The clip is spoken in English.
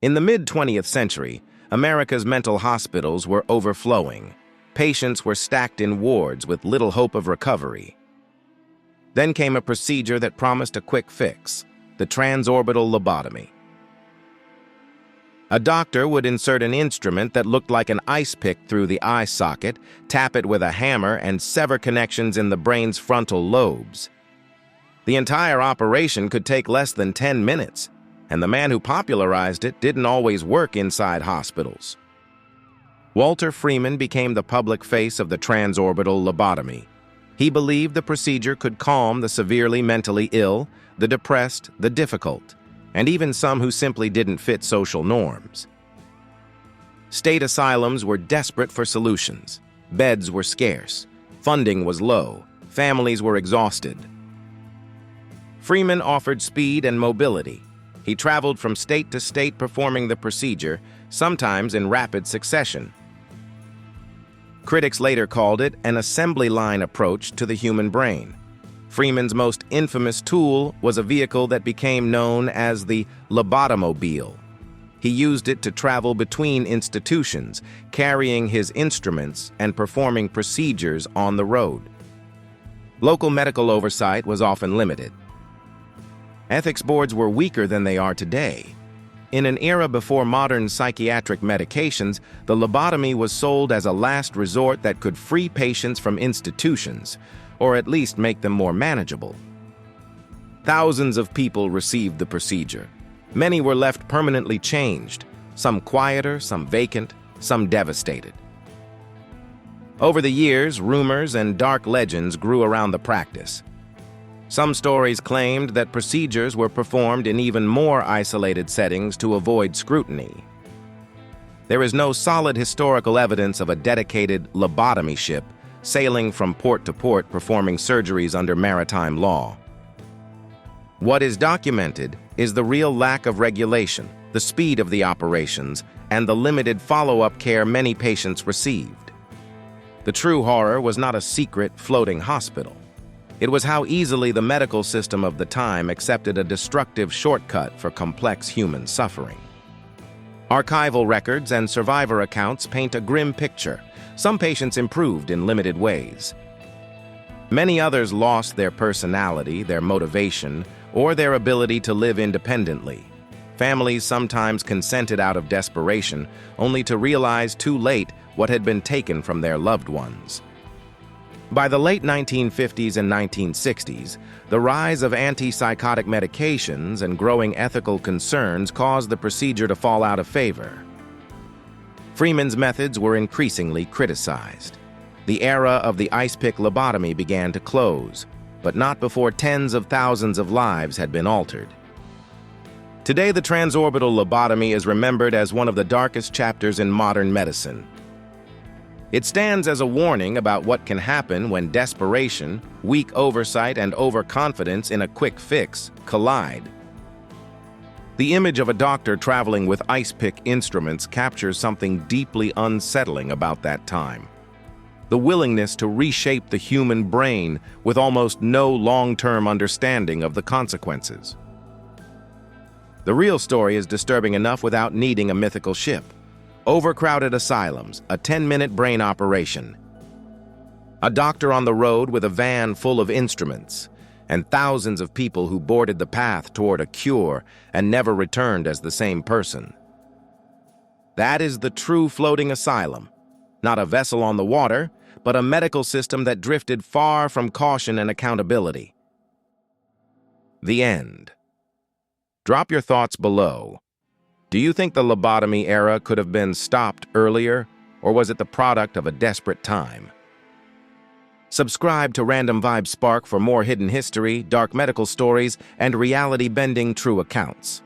In the mid-20th century, America's mental hospitals were overflowing. Patients were stacked in wards with little hope of recovery. Then came a procedure that promised a quick fix: the transorbital lobotomy. A doctor would insert an instrument that looked like an ice pick through the eye socket, tap it with a hammer, and sever connections in the brain's frontal lobes. The entire operation could take less than 10 minutes, and the man who popularized it didn't always work inside hospitals. Walter Freeman became the public face of the transorbital lobotomy. He believed the procedure could calm the severely mentally ill, the depressed, the difficult, and even some who simply didn't fit social norms. State asylums were desperate for solutions. Beds were scarce. Funding was low. Families were exhausted. Freeman offered speed and mobility. He traveled from state to state performing the procedure, sometimes in rapid succession. Critics later called it an assembly line approach to the human brain. Freeman's most infamous tool was a vehicle that became known as the lobotomobile. He used it to travel between institutions, carrying his instruments and performing procedures on the road. Local medical oversight was often limited. Ethics boards were weaker than they are today. In an era before modern psychiatric medications, the lobotomy was sold as a last resort that could free patients from institutions, or at least make them more manageable. Thousands of people received the procedure. Many were left permanently changed, some quieter, some vacant, some devastated. Over the years, rumors and dark legends grew around the practice. Some stories claimed that procedures were performed in even more isolated settings to avoid scrutiny. There is no solid historical evidence of a dedicated lobotomy ship sailing from port to port performing surgeries under maritime law. What is documented is the real lack of regulation, the speed of the operations, and the limited follow-up care many patients received. The true horror was not a secret floating hospital. It was how easily the medical system of the time accepted a destructive shortcut for complex human suffering. Archival records and survivor accounts paint a grim picture. Some patients improved in limited ways. Many others lost their personality, their motivation, or their ability to live independently. Families sometimes consented out of desperation, only to realize too late what had been taken from their loved ones. By the late 1950s and 1960s, the rise of antipsychotic medications and growing ethical concerns caused the procedure to fall out of favor. Freeman's methods were increasingly criticized. The era of the ice pick lobotomy began to close, but not before tens of thousands of lives had been altered. Today, the transorbital lobotomy is remembered as one of the darkest chapters in modern medicine. It stands as a warning about what can happen when desperation, weak oversight, and overconfidence in a quick fix collide. The image of a doctor traveling with ice pick instruments captures something deeply unsettling about that time: the willingness to reshape the human brain with almost no long-term understanding of the consequences. The real story is disturbing enough without needing a mythical ship. Overcrowded asylums, a 10-minute brain operation, a doctor on the road with a van full of instruments, and thousands of people who boarded the path toward a cure and never returned as the same person. That is the true floating asylum, not a vessel on the water, but a medical system that drifted far from caution and accountability. The end. Drop your thoughts below. Do you think the lobotomy era could have been stopped earlier, or was it the product of a desperate time? Subscribe to Random Vibe Spark for more hidden history, dark medical stories, and reality-bending true accounts.